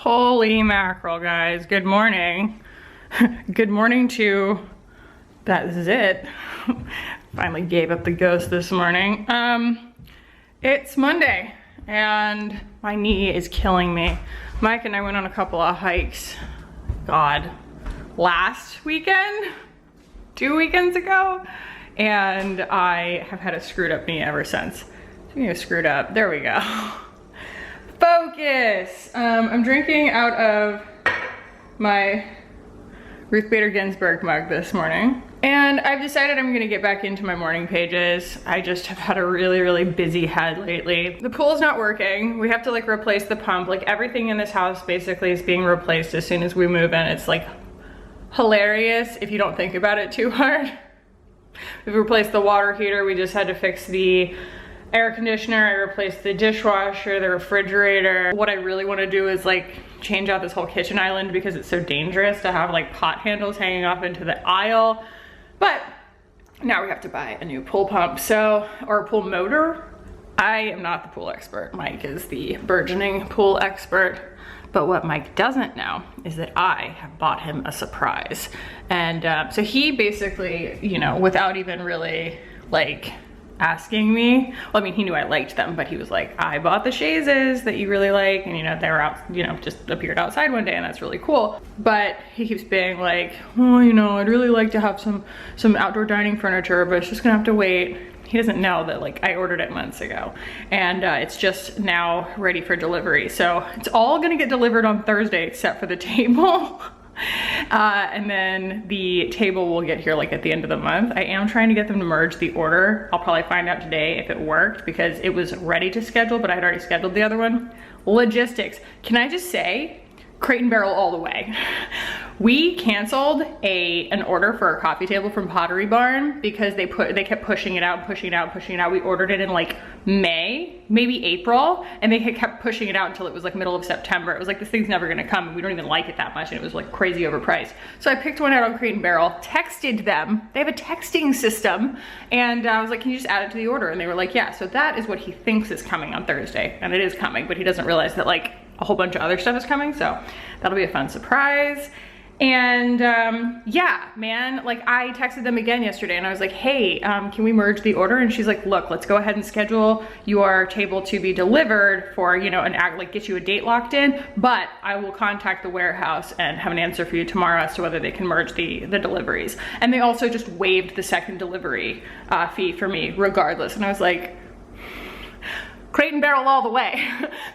Holy mackerel, guys. Good morning. Good morning to, that is it. Finally gave up the ghost this morning. It's Monday and my knee is killing me. Mike and I went on a couple of hikes, God, last weekend, 2 weekends ago, and I have had a screwed up knee ever since. Speaking of screwed up, there we go. Focus! I'm drinking out of my Ruth Bader Ginsburg mug this morning. And I've decided I'm gonna get back into my morning pages. I just have had a really busy head lately. The pool's not working. We have to like replace the pump. Like everything in this house basically is being replaced as soon as we move in. It's like hilarious if you don't think about it too hard. We've replaced the water heater. We just had to fix the air conditioner. I replaced the dishwasher, the refrigerator. What I really want to do is like change out this whole kitchen island because it's so dangerous to have like pot handles hanging off into the aisle. But now we have to buy a new pool pump, or a pool motor. I am not the pool expert. Mike is the burgeoning pool expert. But what Mike doesn't know is that I have bought him a surprise. And so he basically, you know, without even really like asking me, well, I mean, he knew I liked them, but he was like, I bought the chaises that you really like, and you know, they were out, you know, just appeared outside one day, and that's really cool. But he keeps being like, oh, you know, I'd really like to have some outdoor dining furniture, but it's just gonna have to wait. He doesn't know that like I ordered it months ago, and it's just now ready for delivery. So it's all gonna get delivered on Thursday except for the table. And then the table will get here like at the end of the month. I am trying to get them to merge the order. I'll probably find out today if it worked because it was ready to schedule, but I had already scheduled the other one. Logistics. Can I just say, Crate and Barrel all the way. We canceled an order for a coffee table from Pottery Barn because they kept pushing it out. We ordered it in like May, maybe April, and they had kept pushing it out until it was like middle of September. It was like, this thing's never gonna come, and we don't even like it that much, and it was like crazy overpriced. So I picked one out on Crate and Barrel, texted them. They have a texting system, and I was like, can you just add it to the order? And they were like, yeah. So that is what he thinks is coming on Thursday, and it is coming, but he doesn't realize that like a whole bunch of other stuff is coming, so that'll be a fun surprise. And yeah, man, like I texted them again yesterday and I was like, hey, can we merge the order? And she's like, look, let's go ahead and schedule your table to be delivered for, you know, like get you a date locked in, but I will contact the warehouse and have an answer for you tomorrow as to whether they can merge the deliveries. And they also just waived the second delivery fee for me regardless. And I was like, Crate and Barrel all the way.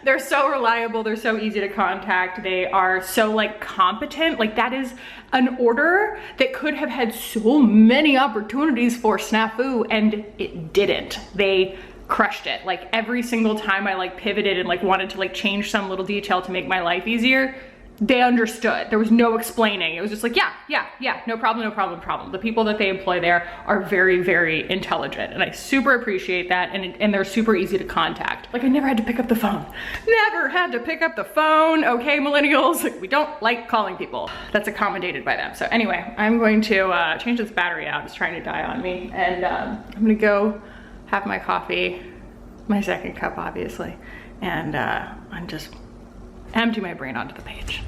They're so reliable, they're so easy to contact, they are so like competent. Like that is an order that could have had so many opportunities for snafu and it didn't. They crushed it. Like every single time I like pivoted and like wanted to like change some little detail to make my life easier, they understood. There was no explaining. It was just like, yeah, no problem. The people that they employ there are very intelligent, and I super appreciate that, and they're super easy to contact. Like I never had to pick up the phone. Never had to pick up the phone, okay, millennials? Like, we don't like calling people. That's accommodated by them. So anyway, I'm going to change this battery out. It's trying to die on me, and I'm gonna go have my coffee, my second cup, obviously, and just empty my brain onto the page.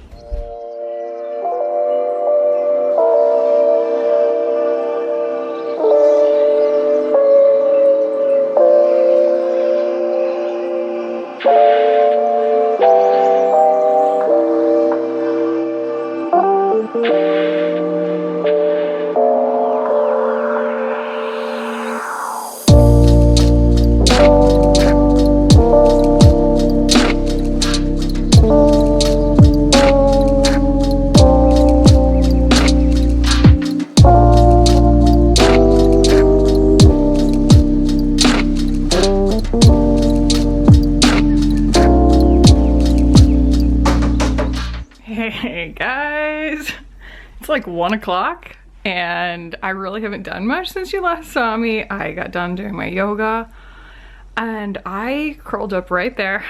Hey guys, it's like 1 o'clock and I really haven't done much since you last saw me. I got done doing my yoga and I curled up right there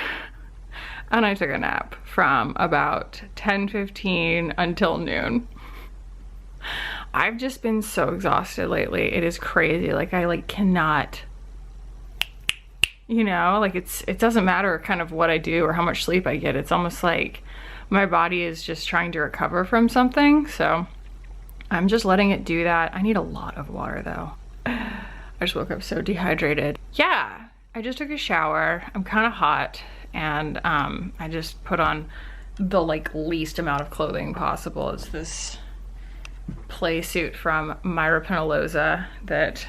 and I took a nap from about 10:15 until noon. I've just been so exhausted lately. It is crazy. Like I cannot, you know, like it doesn't matter kind of what I do or how much sleep I get. It's almost like my body is just trying to recover from something. So I'm just letting it do that. I need a lot of water though. I just woke up so dehydrated. Yeah, I just took a shower. I'm kind of hot, and I just put on the like least amount of clothing possible. It's this play suit from Myra Penaloza that,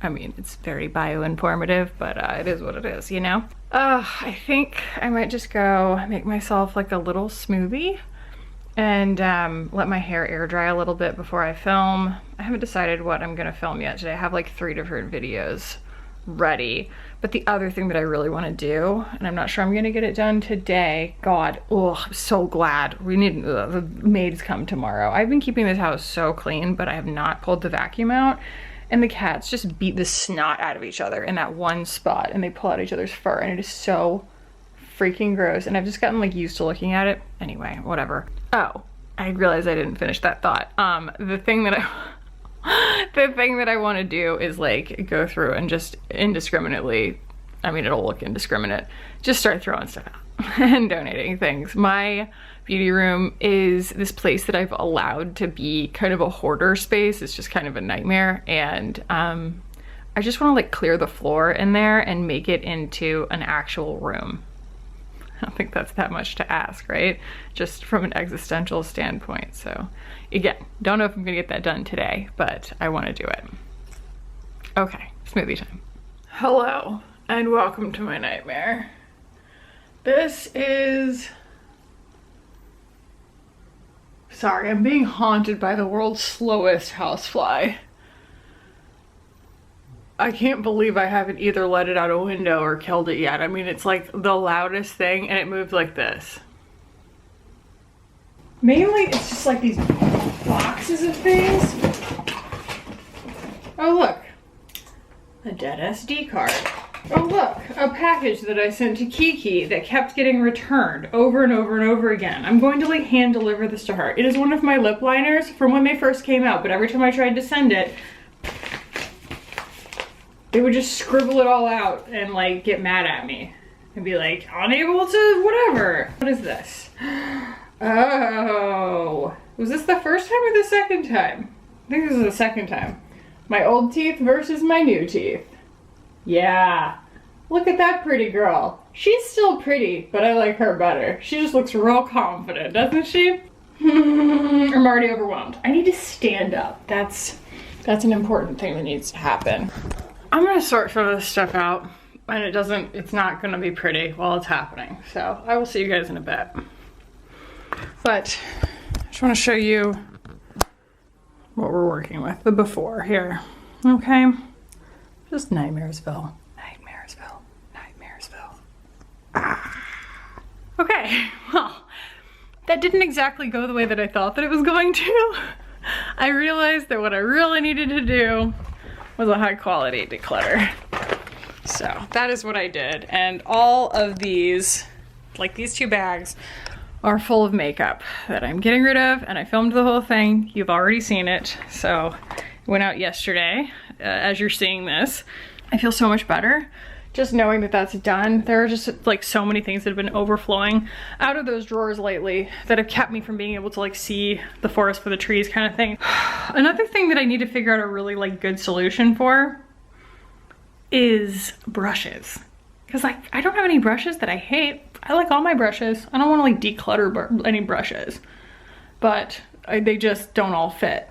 I mean, it's very bioinformative, but it is what it is, you know? I think I might just go make myself like a little smoothie and let my hair air dry a little bit before I film. I haven't decided what I'm gonna film yet today. I have like 3 different videos ready. But the other thing that I really want to do, and I'm not sure I'm gonna get it done today. God, oh, I'm so glad. We need, the maids come tomorrow. I've been keeping this house so clean, but I have not pulled the vacuum out. And the cats just beat the snot out of each other in that one spot, and they pull out each other's fur, and it is so freaking gross. And I've just gotten like used to looking at it. Anyway, whatever. Oh, I realized I didn't finish that thought. The thing that I want to do is like go through and just indiscriminately, I mean, it'll look indiscriminate, just start throwing stuff out and donating things. My beauty room is this place that I've allowed to be kind of a hoarder space. It's just kind of a nightmare, and I just want to like clear the floor in there and make it into an actual room. I don't think that's that much to ask, right? Just from an existential standpoint. So again, don't know if I'm gonna get that done today, but I want to do it. Okay, smoothie time. Hello, and welcome to my nightmare. This is... Sorry, I'm being haunted by the world's slowest housefly. I can't believe I haven't either let it out a window or killed it yet. I mean, it's like the loudest thing, and it moved like this. Mainly, it's just like these boxes of things. Oh, look. A dead SD card. Oh, look. A package that I sent to Kackie that kept getting returned over and over and over again. I'm going to like hand deliver this to her. It is one of my lip liners from when they first came out, but every time I tried to send it, they would just scribble it all out and like get mad at me and be like, unable to whatever. What is this? Oh, was this the first time or the second time? I think this is the second time. My old teeth versus my new teeth. Yeah, look at that pretty girl. She's still pretty, but I like her better. She just looks real confident, doesn't she? I'm already overwhelmed. I need to stand up. That's an important thing that needs to happen. I'm gonna sort some of this stuff out, and it's not gonna be pretty while it's happening. So I will see you guys in a bit. But I just wanna show you what we're working with, the before here, okay? Just Nightmaresville, Nightmaresville, Nightmaresville. Ah. Okay, well, that didn't exactly go the way that I thought that it was going to. I realized that what I really needed to do was a high quality declutter. So that is what I did. And all of these, like these 2 bags, are full of makeup that I'm getting rid of, and I filmed the whole thing. You've already seen it. So it went out yesterday, as you're seeing this. I feel so much better just knowing that that's done. There are just like so many things that have been overflowing out of those drawers lately that have kept me from being able to like see the forest for the trees kind of thing. Another thing that I need to figure out a really like good solution for is brushes. Cause like I don't have any brushes that I hate. I like all my brushes. I don't want to like declutter any brushes, but they just don't all fit.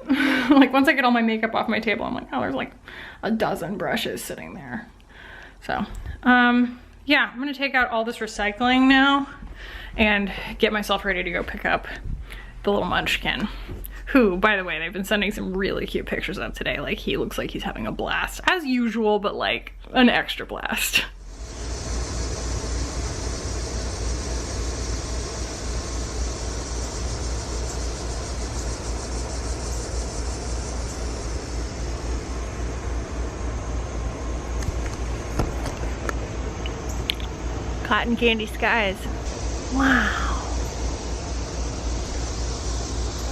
Like once I get all my makeup off my table, I'm like, oh, there's like a dozen brushes sitting there. So, yeah, I'm gonna take out all this recycling now and get myself ready to go pick up the little munchkin, who, by the way, they've been sending some really cute pictures of today. Like, he looks like he's having a blast, as usual, but like an extra blast. Cotton candy skies. Wow.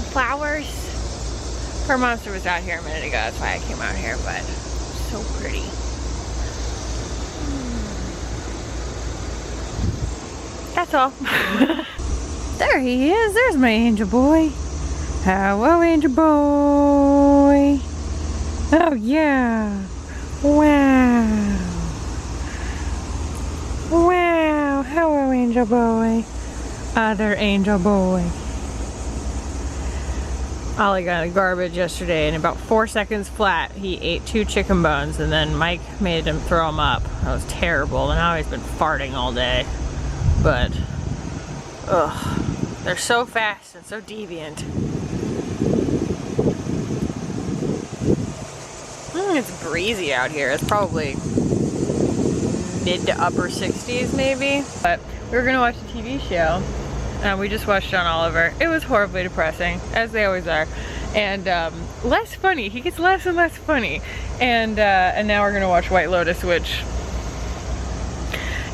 Flowers. Her monster was out here a minute ago, that's why I came out here, but so pretty. That's all. There he is. There's my angel boy. Hello, angel boy. Oh, yeah. Wow. Wow. Hello, angel boy. Other angel boy. Ollie got garbage yesterday, and in about 4 seconds flat, he ate 2 chicken bones, and then Mike made him throw them up. That was terrible, and now he's been farting all day. But, ugh, they're so fast and so deviant. It's breezy out here. It's probably mid to upper 60s maybe. But we were gonna watch a TV show. We just watched John Oliver. It was horribly depressing, as they always are. And less funny. He gets less and less funny. And now we're gonna watch White Lotus, which,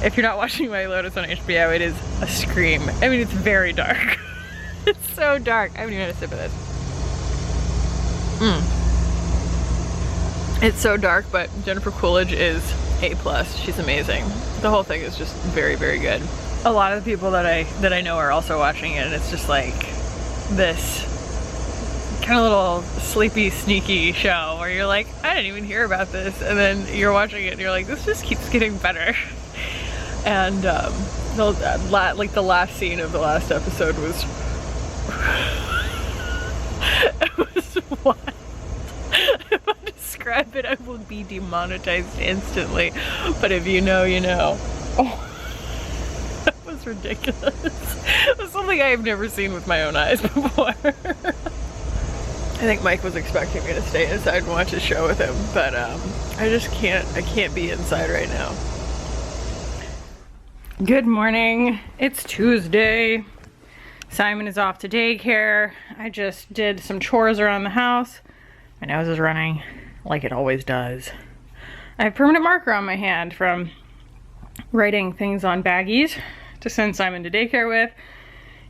if you're not watching White Lotus on HBO, it is a scream. I mean, it's very dark. It's so dark. I haven't even had a sip of this. It's so dark, but Jennifer Coolidge is A+. She's amazing. The whole thing is just very, very good. A lot of the people that I know are also watching it, and it's just like this kind of little sleepy, sneaky show where you're like, I didn't even hear about this, and then you're watching it and you're like, this just keeps getting better. And like the last scene of the last episode was it was wild. If I describe it, I will be demonetized instantly. But if you know, you know. Oh. Ridiculous. It was something I have never seen with my own eyes before. I think Mike was expecting me to stay inside and watch a show with him, but I just can't be inside right now. Good morning. It's Tuesday. Simon is off to daycare. I just did some chores around the house. My nose is running like it always does. I have permanent marker on my hand from writing things on baggies to send Simon to daycare with.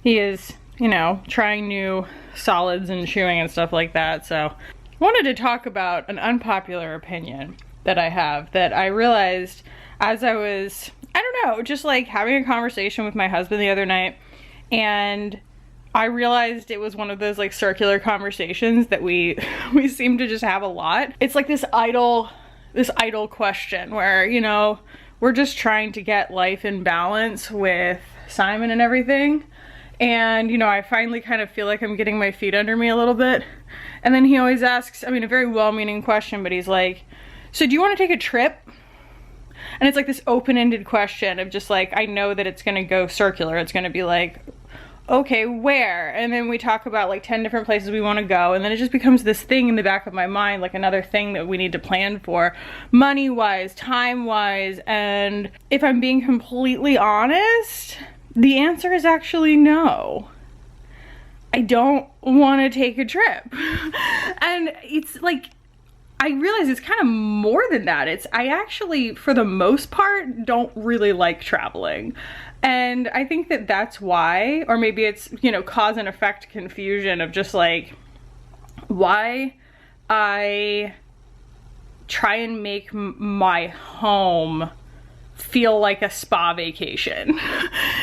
He is, you know, trying new solids and chewing and stuff like that. So I wanted to talk about an unpopular opinion that I have, that I realized as I was, I don't know, just like having a conversation with my husband the other night, and I realized it was one of those like circular conversations that we seem to just have a lot. It's like this idle question where, you know, we're just trying to get life in balance with Simon and everything. And, you know, I finally kind of feel like I'm getting my feet under me a little bit. And then he always asks, I mean, a very well-meaning question, but he's like, so do you want to take a trip? And it's like this open-ended question of just like, I know that it's going to go circular. It's going to be like, okay, where? And then we talk about like 10 different places we want to go, and then it just becomes this thing in the back of my mind, like another thing that we need to plan for, money-wise, time-wise. And if I'm being completely honest, the answer is actually no. I don't want to take a trip. And it's like, I realize it's kind of more than that. I actually, for the most part, don't really like traveling. And I think that that's why, or maybe it's, you know, cause and effect confusion of just like why I try and make my home feel like a spa vacation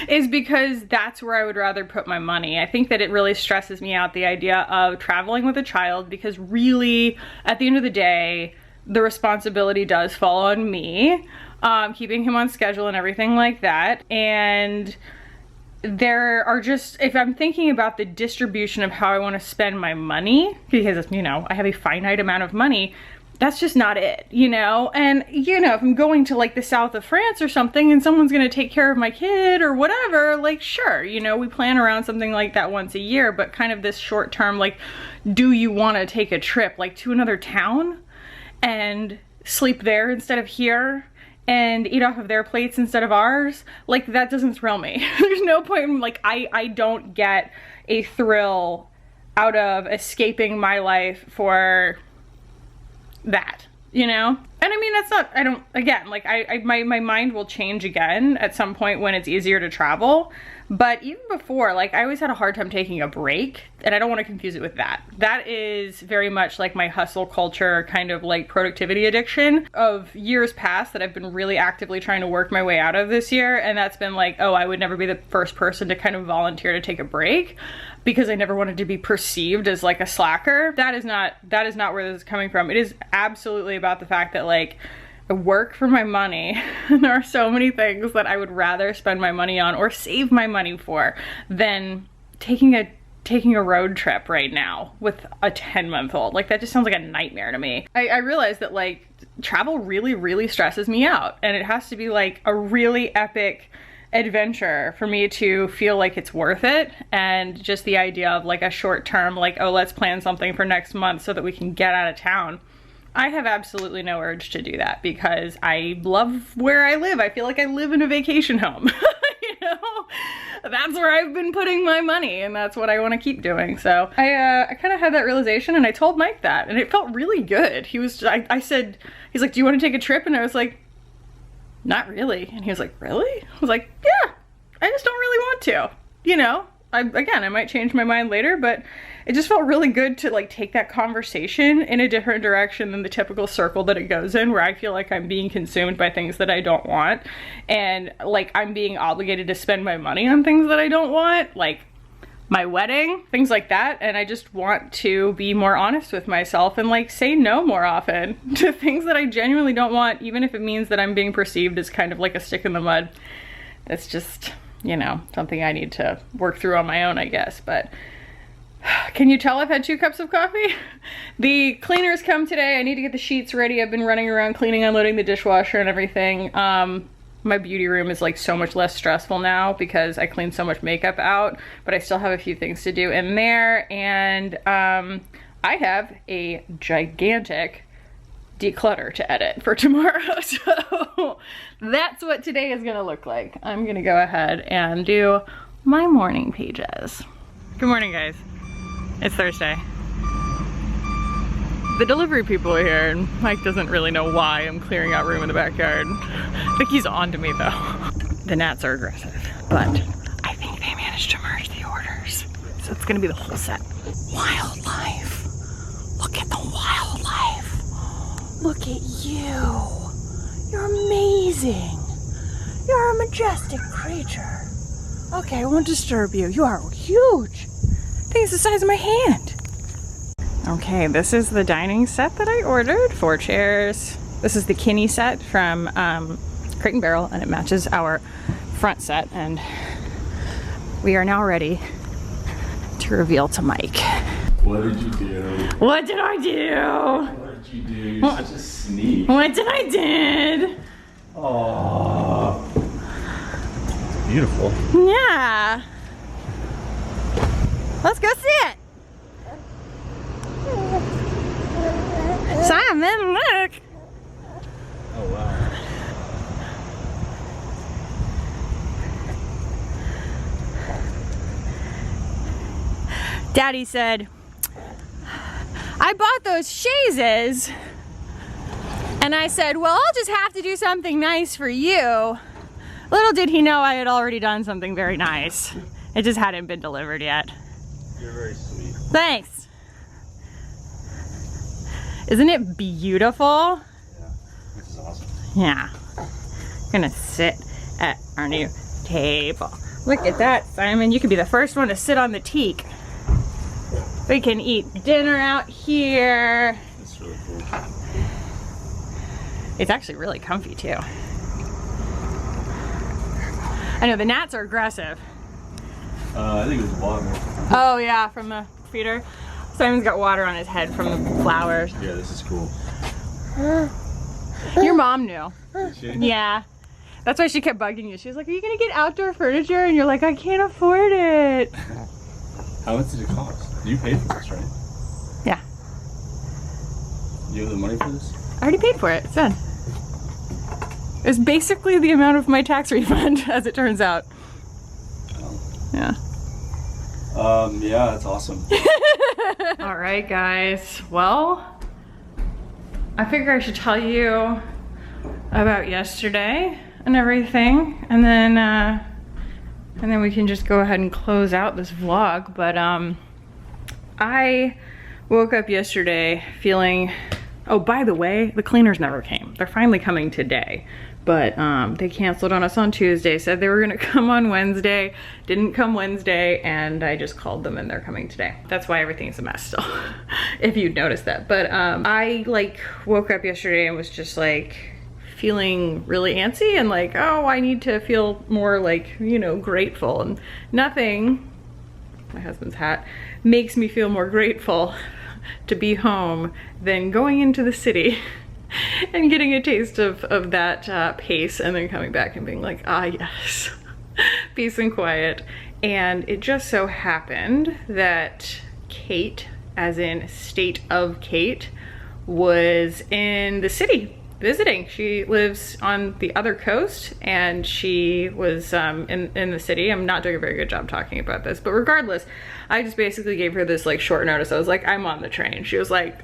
is because that's where I would rather put my money. I think that it really stresses me out, the idea of traveling with a child, because really at the end of the day, the responsibility does fall on me. Keeping him on schedule and everything like that. And there are just, if I'm thinking about the distribution of how I want to spend my money, because, you know, I have a finite amount of money, that's just not it, you know? And, you know, if I'm going to like the south of France or something and someone's going to take care of my kid or whatever, like, sure, you know, we plan around something like that once a year, but kind of this short term, like, do you want to take a trip like to another town and sleep there instead of here? And eat off of their plates instead of ours? Like, that doesn't thrill me. There's no point in, like, I don't get a thrill out of escaping my life for that, you know? And I mean, that's not, I don't, again, like, my mind will change again at some point when it's easier to travel. But even before, like, I always had a hard time taking a break, and I don't want to confuse it with that. That is very much like my hustle culture kind of like productivity addiction of years past that I've been really actively trying to work my way out of this year. And that's been like, oh, I would never be the first person to kind of volunteer to take a break because I never wanted to be perceived as like a slacker. That is not where this is coming from. It is absolutely about the fact that, like, I work for my money, and there are so many things that I would rather spend my money on or save my money for than taking a road trip right now with a 10-month-old. Like, that just sounds like a nightmare to me. I realize that, like, travel really, really stresses me out, and it has to be like a really epic adventure for me to feel like it's worth it. And just the idea of like a short term, like, oh, let's plan something for next month so that we can get out of town. I have absolutely no urge to do that because I love where I live. I feel like I live in a vacation home. You know, that's where I've been putting my money, and that's what I want to keep doing. So I kind of had that realization, and I told Mike that, and it felt really good. I said, he's like, do you want to take a trip? And I was like, not really. And he was like, really? I was like, yeah, I just don't really want to, you know. Again, I might change my mind later, but it just felt really good to like take that conversation in a different direction than the typical circle that it goes in, where I feel like I'm being consumed by things that I don't want, and like I'm being obligated to spend my money on things that I don't want, like my wedding, things like that. And I just want to be more honest with myself and like say no more often to things that I genuinely don't want, even if it means that I'm being perceived as kind of like a stick in the mud. That's just, you know, something I need to work through on my own, I guess. But can you tell I've had 2 cups of coffee? The cleaners come today. I need to get the sheets ready. I've been running around cleaning, unloading the dishwasher and everything. My beauty room is like so much less stressful now because I cleaned so much makeup out, but I still have a few things to do in there. And I have a gigantic declutter to edit for tomorrow. So that's what today is gonna look like. I'm gonna go ahead and do my morning pages. Good morning, guys. It's Thursday. The delivery people are here, and Mike doesn't really know why I'm clearing out room in the backyard. I think he's on to me though. The gnats are aggressive, but I think they managed to merge the orders. So it's gonna be the whole set. Wildlife. Look at the wildlife. Look at you. You're amazing. You're a majestic creature. Okay, I won't disturb you. You are huge. I think it's the size of my hand. Okay, this is the dining set that I ordered. 4 chairs. This is the Kinney set from Crate and Barrel, and it matches our front set. And we are now ready to reveal to Mike. What did you do? What did I do? What did you do? You're such a sneak. What did I did? Aww. Beautiful. Yeah. Let's go see it. Simon, look. Oh, wow. Daddy said, I bought those chaises. And I said, well, I'll just have to do something nice for you. Little did he know I had already done something very nice. It just hadn't been delivered yet. You're very sweet. Thanks. Isn't it beautiful? Yeah, this is awesome. Yeah. Gonna sit at our new table. Look at that, Simon. You could be the first one to sit on the teak. We can eat dinner out here. That's really cool. It's actually really comfy too. I know the gnats are aggressive. I think it was water. Oh yeah, from the feeder. Simon's got water on his head from the flowers. Yeah, this is cool. Your mom knew. Did she? Yeah. That's why she kept bugging you. She was like, are you gonna get outdoor furniture? And you're like, I can't afford it. How much did it cost? You paid for this, right? Yeah. You have the money for this? I already paid for it. It's done. It's basically the amount of my tax refund, as it turns out. Oh. Yeah. Yeah, that's awesome. All right, guys. Well, I figure I should tell you about yesterday and everything, and then and then we can just go ahead and close out this vlog. But I woke up yesterday feeling, oh, by the way, the cleaners never came. They're finally coming today, but they canceled on us on Tuesday, said they were gonna come on Wednesday, didn't come Wednesday, and I just called them and they're coming today. That's why everything's a mess still, if you'd noticed that. But I like woke up yesterday and was just like feeling really antsy and like, oh, I need to feel more like, you know, grateful. And nothing, my husband's hat, makes me feel more grateful to be home than going into the city and getting a taste of that pace, and then coming back and being like, ah, yes, peace and quiet. And it just so happened that Kate, as in State of Kate, was in the city visiting. She lives on the other coast, and she was in the city. I'm not doing a very good job talking about this, but regardless, I just basically gave her this like short notice. I was like, I'm on the train. She was like,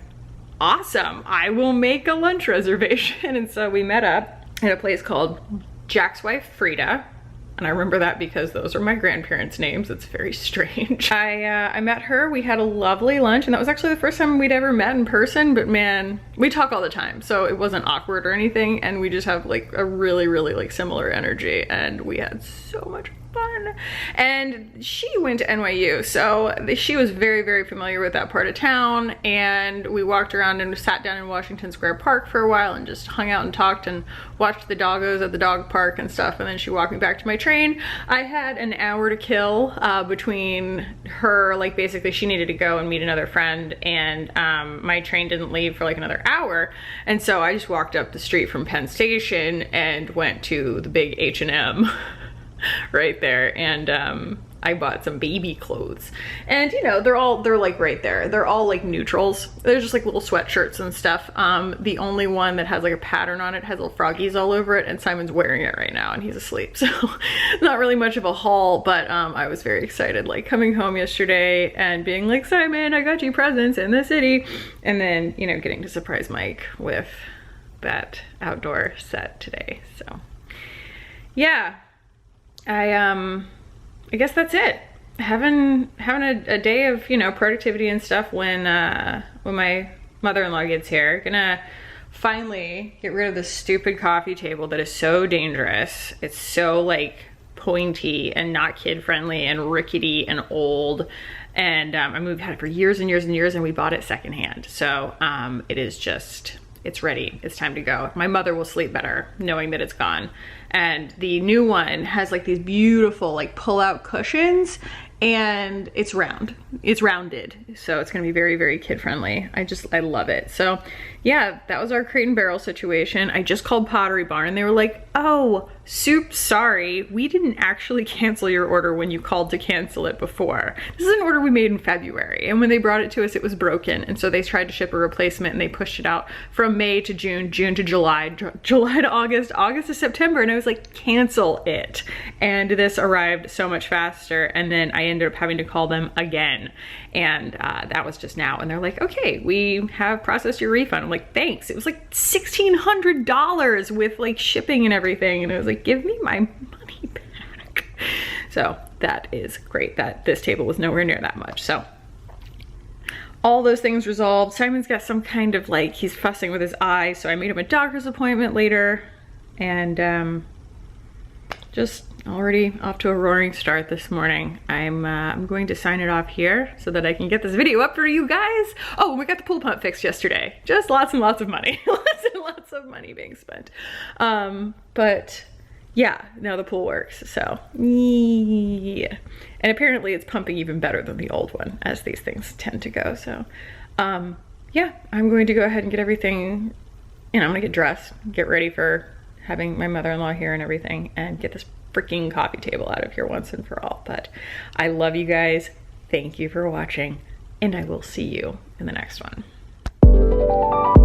awesome, I will make a lunch reservation. And so we met up at a place called Jack's Wife Frida. And I remember that because those are my grandparents' names. It's very strange. I met her, we had a lovely lunch, and that was actually the first time we'd ever met in person, but man, we talk all the time, so it wasn't awkward or anything, and we just have like a really, really like similar energy, and we had so much fun. And she went to NYU, so she was very, very familiar with that part of town, and we walked around and sat down in Washington Square Park for a while and just hung out and talked and watched the doggos at the dog park and stuff, and then she walked me back to my train. I had an hour to kill between her, like basically she needed to go and meet another friend, and my train didn't leave for like another hour, and so I just walked up the street from Penn Station and went to the big H&M right there, and I bought some baby clothes, and you know, they're like right there. They're all like neutrals. They're just like little sweatshirts and stuff. The only one that has like a pattern on it has little froggies all over it, and Simon's wearing it right now and he's asleep, so not really much of a haul, but I was very excited, like coming home yesterday and being like, Simon, I got you presents in the city, and then, you know, getting to surprise Mike with that outdoor set today. So yeah, I guess that's it. Having a day of, you know, productivity and stuff when my mother-in-law gets here. Gonna finally get rid of this stupid coffee table that is so dangerous. It's so like pointy and not kid-friendly and rickety and old. And we've had it for years and years and years, and we bought it secondhand. So it is just, it's ready. It's time to go. My mother will sleep better knowing that it's gone. And the new one has like these beautiful like pull-out cushions, and it's round. It's rounded. So it's gonna be very, very kid-friendly. I love it. So yeah, that was our Crate and Barrel situation. I just called Pottery Barn and they were like, oh, soup, sorry, we didn't actually cancel your order when you called to cancel it before. This is an order we made in February, and when they brought it to us, it was broken. And so they tried to ship a replacement, and they pushed it out from May to June, June to July, July to August, August to September. And I was like, cancel it. And this arrived so much faster. And then I ended up having to call them again. And that was just now. And they're like, okay, we have processed your refund. I'm like, thanks. It was like $1,600 with like shipping and everything. And I was like, give me my money back. So that is great that this table was nowhere near that much. So all those things resolved. Simon's got some kind of like, he's fussing with his eye. So I made him a doctor's appointment later, and just already off to a roaring start this morning. I'm going to sign it off here so that I can get this video up for you guys. Oh, we got the pool pump fixed yesterday. Just lots and lots of money. Lots and lots of money being spent. But yeah, now the pool works, so yeah. And apparently it's pumping even better than the old one, as these things tend to go. So yeah, I'm going to go ahead and get everything, you know, I'm gonna get dressed, get ready for having my mother-in-law here and everything, and get this freaking coffee table out of here once and for all. But I love you guys. Thank you for watching, and I will see you in the next one.